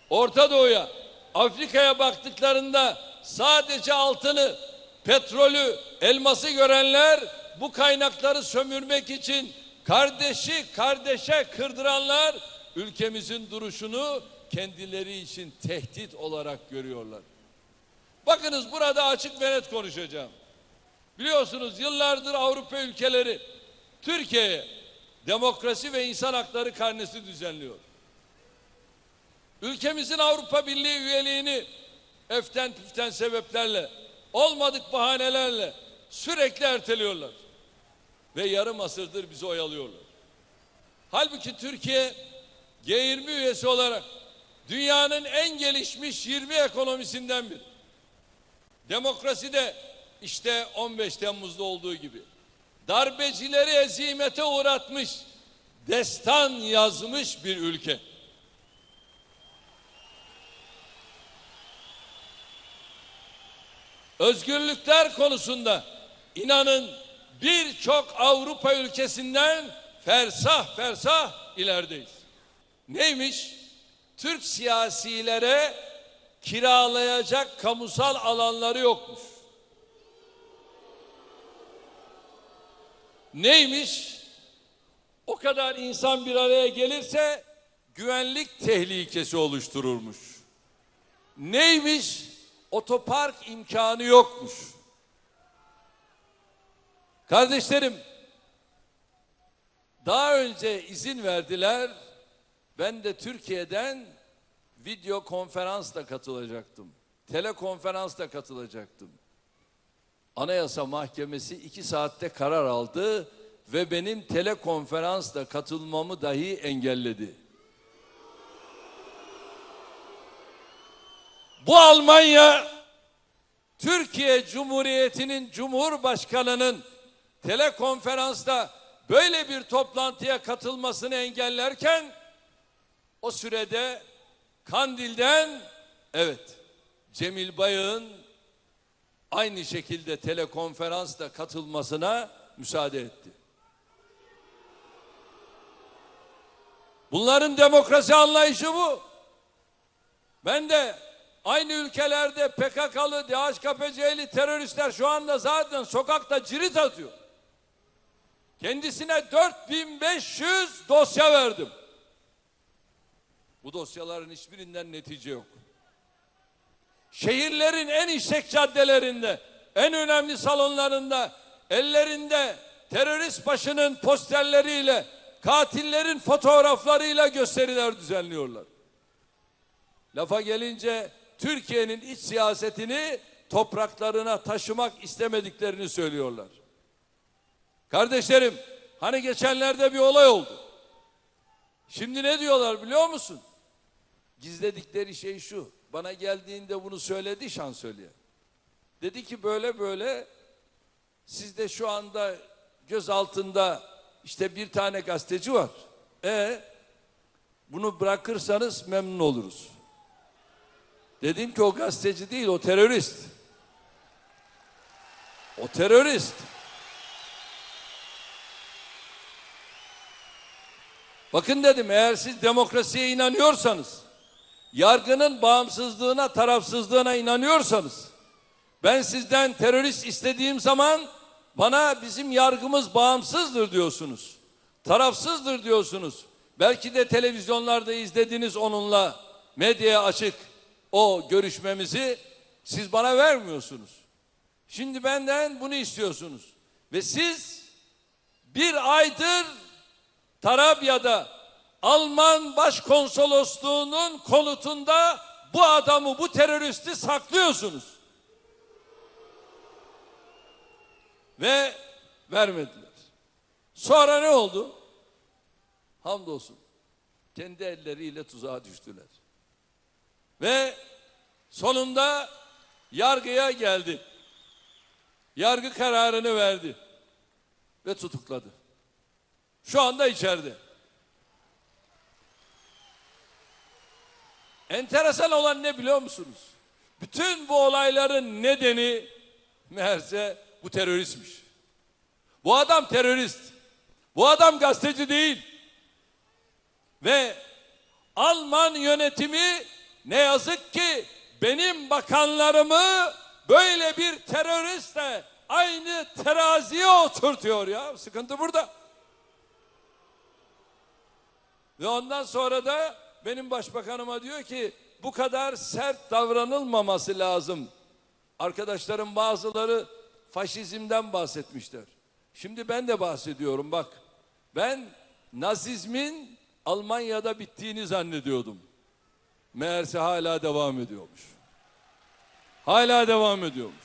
Orta Doğu'ya, Afrika'ya baktıklarında sadece altını, petrolü, elması görenler, bu kaynakları sömürmek için kardeşi kardeşe kırdıranlar ülkemizin duruşunu kendileri için tehdit olarak görüyorlar. Bakınız, burada açık ve net konuşacağım. Biliyorsunuz, yıllardır Avrupa ülkeleri Türkiye'ye demokrasi ve insan hakları karnesi düzenliyor. Ülkemizin Avrupa Birliği üyeliğini eften püften sebeplerle, olmadık bahanelerle sürekli erteliyorlar. Ve yarım asırdır bizi oyalıyorlar. Halbuki Türkiye G20 üyesi olarak dünyanın en gelişmiş 20 ekonomisinden biri. Demokrasi de işte 15 Temmuz'da olduğu gibi darbecileri hezimete uğratmış, destan yazmış bir ülke. Özgürlükler konusunda inanın birçok Avrupa ülkesinden fersah fersah ilerideyiz. Neymiş? Türk siyasilere kiralayacak kamusal alanları yokmuş. Neymiş? O kadar insan bir araya gelirse güvenlik tehlikesi oluştururmuş. Neymiş? Otopark imkanı yokmuş. Kardeşlerim, daha önce izin verdiler. Ben de Türkiye'den video konferansla katılacaktım. Telekonferansla katılacaktım. Anayasa Mahkemesi 2 saatte karar aldı ve benim telekonferansla katılmamı dahi engelledi. Bu Almanya, Türkiye Cumhuriyeti'nin Cumhurbaşkanı'nın telekonferansta böyle bir toplantıya katılmasını engellerken, o sürede Kandil'den Cemil Bayık'ın aynı şekilde telekonferansla katılmasına müsaade etti. Bunların demokrasi anlayışı bu. Ben de aynı ülkelerde PKK'lı, DHKPC'li teröristler şu anda zaten sokakta cirit atıyor. Kendisine 4500 dosya verdim. Bu dosyaların hiçbirinden netice yok. Şehirlerin en işlek caddelerinde, en önemli salonlarında ellerinde terörist başının posterleriyle, katillerin fotoğraflarıyla gösteriler düzenliyorlar. Lafa gelince Türkiye'nin iç siyasetini topraklarına taşımak istemediklerini söylüyorlar. Kardeşlerim, hani geçenlerde bir olay oldu. Şimdi ne diyorlar biliyor musun? Gizledikleri şey şu. Bana geldiğinde bunu söyledi şansölye. Dedi ki böyle böyle sizde şu anda gözaltında işte bir tane gazeteci var. Bunu bırakırsanız memnun oluruz. Dedim ki o gazeteci değil, o terörist. O terörist. Bakın dedim, eğer siz demokrasiye inanıyorsanız, yargının bağımsızlığına, tarafsızlığına inanıyorsanız, ben sizden terörist istediğim zaman bana bizim yargımız bağımsızdır diyorsunuz. Tarafsızdır diyorsunuz. Belki de televizyonlarda izlediniz onunla medyaya açık o görüşmemizi, siz bana vermiyorsunuz. Şimdi benden bunu istiyorsunuz. Ve siz bir aydır Tarabya'da Alman Başkonsolosluğu'nun konutunda bu adamı, bu teröristi saklıyorsunuz. Ve vermediler. Sonra ne oldu? Hamdolsun kendi elleriyle tuzağa düştüler. Ve sonunda yargıya geldi. Yargı kararını verdi ve tutukladı. Şu anda içeride. Enteresan olan ne biliyor musunuz? Bütün bu olayların nedeni meğerse bu teröristmiş. Bu adam terörist. Bu adam gazeteci değil. Ve Alman yönetimi ne yazık ki benim bakanlarımı böyle bir teröristle aynı teraziye oturtuyor ya. Sıkıntı burada. Ve ondan sonra da benim başbakanıma diyor ki bu kadar sert davranılmaması lazım. Arkadaşlarım bazıları faşizmden bahsetmişler. Şimdi ben de bahsediyorum bak. Ben Nazizmin Almanya'da bittiğini zannediyordum. Meğerse hala devam ediyormuş. Hala devam ediyormuş.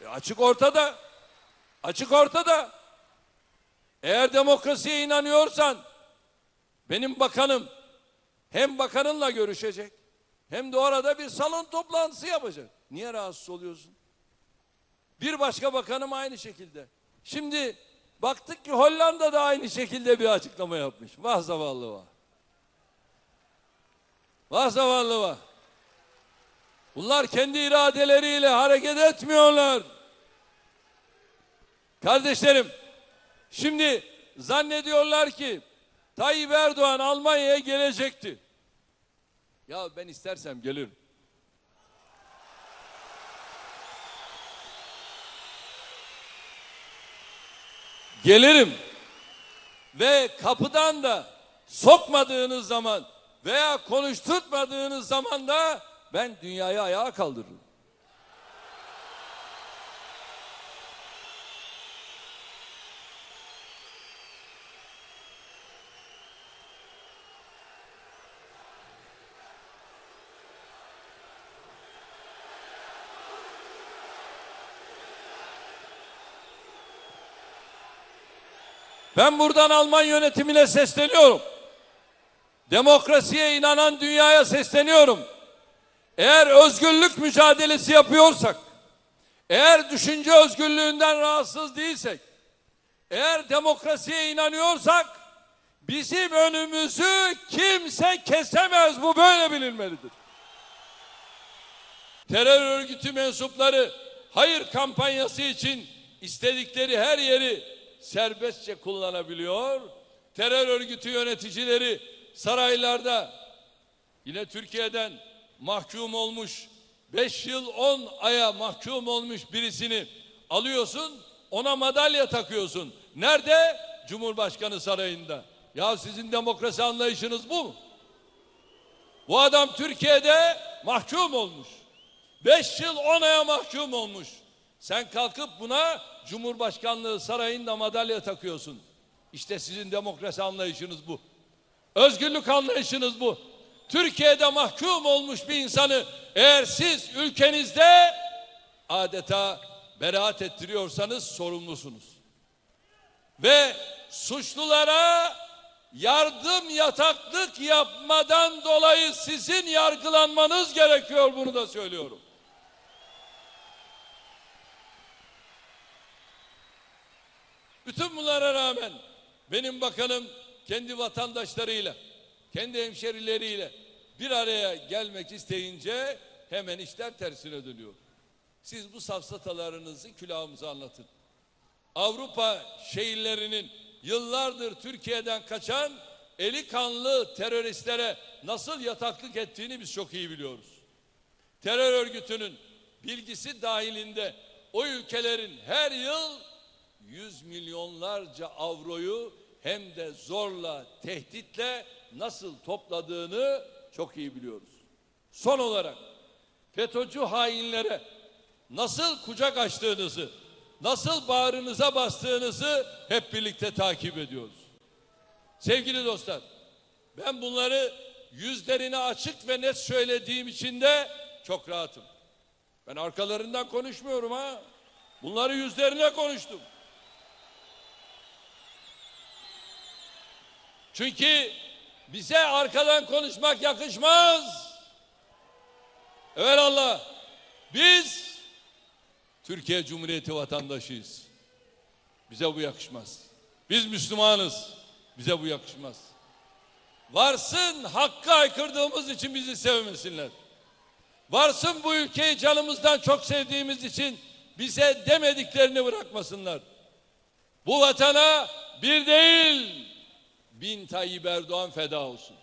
Açık ortada. Açık ortada. Eğer demokrasiye inanıyorsan benim bakanım hem bakanınla görüşecek hem de orada bir salon toplantısı yapacak. Niye rahatsız oluyorsun? Bir başka bakanım aynı şekilde. Şimdi baktık ki Hollanda da aynı şekilde bir açıklama yapmış. Vah zavallı vah. Vah zavallı vah. Bunlar kendi iradeleriyle hareket etmiyorlar. Kardeşlerim, şimdi zannediyorlar ki Tayyip Erdoğan Almanya'ya gelecekti. Ya ben istersem gelirim. Gelirim. Ve kapıdan da sokmadığınız zaman veya konuşturtmadığınız zaman da ben dünyayı ayağa kaldırırım. Ben buradan Alman yönetimine sesleniyorum. Demokrasiye inanan dünyaya sesleniyorum. Eğer özgürlük mücadelesi yapıyorsak, eğer düşünce özgürlüğünden rahatsız değilsek, eğer demokrasiye inanıyorsak, bizim önümüzü kimse kesemez. Bu böyle bilinmelidir. Terör örgütü mensupları hayır kampanyası için istedikleri her yeri serbestçe kullanabiliyor. Terör örgütü yöneticileri saraylarda, yine Türkiye'den mahkum olmuş, 5 yıl 10 aya mahkum olmuş birisini alıyorsun, ona madalya takıyorsun. Nerede? Cumhurbaşkanı sarayında. Ya sizin demokrasi anlayışınız bu mu? Bu adam Türkiye'de mahkum olmuş. 5 yıl 10 aya mahkum olmuş. Sen kalkıp buna Cumhurbaşkanlığı sarayında madalya takıyorsun. İşte sizin demokrasi anlayışınız bu. Özgürlük anlayışınız bu. Türkiye'de mahkum olmuş bir insanı eğer siz ülkenizde adeta beraat ettiriyorsanız sorumlusunuz. Ve suçlulara yardım yataklık yapmadan dolayı sizin yargılanmanız gerekiyor, bunu da söylüyorum. Bütün bunlara rağmen benim bakanım kendi vatandaşlarıyla, kendi hemşerileriyle bir araya gelmek isteyince hemen işler tersine dönüyor. Siz bu safsatalarınızı külahımıza anlatın. Avrupa şehirlerinin yıllardır Türkiye'den kaçan eli kanlı teröristlere nasıl yataklık ettiğini biz çok iyi biliyoruz. Terör örgütünün bilgisi dahilinde o ülkelerin her yıl 100 milyonlarca avroyu hem de zorla, tehditle nasıl topladığını çok iyi biliyoruz. Son olarak FETÖ'cü hainlere nasıl kucak açtığınızı, nasıl bağrınıza bastığınızı hep birlikte takip ediyoruz. Sevgili dostlar, ben bunları yüzlerine açık ve net söylediğim için de çok rahatım. Ben arkalarından konuşmuyorum ha. Bunları yüzlerine konuştum. Çünkü bize arkadan konuşmak yakışmaz. Evelallah, biz Türkiye Cumhuriyeti vatandaşıyız. Bize bu yakışmaz. Biz Müslümanız. Bize bu yakışmaz. Varsın hakkı aykırdığımız için bizi sevmesinler. Varsın bu ülkeyi canımızdan çok sevdiğimiz için bize demediklerini bırakmasınlar. Bu vatana bir değil 1000 Tayyip Erdoğan feda olsun.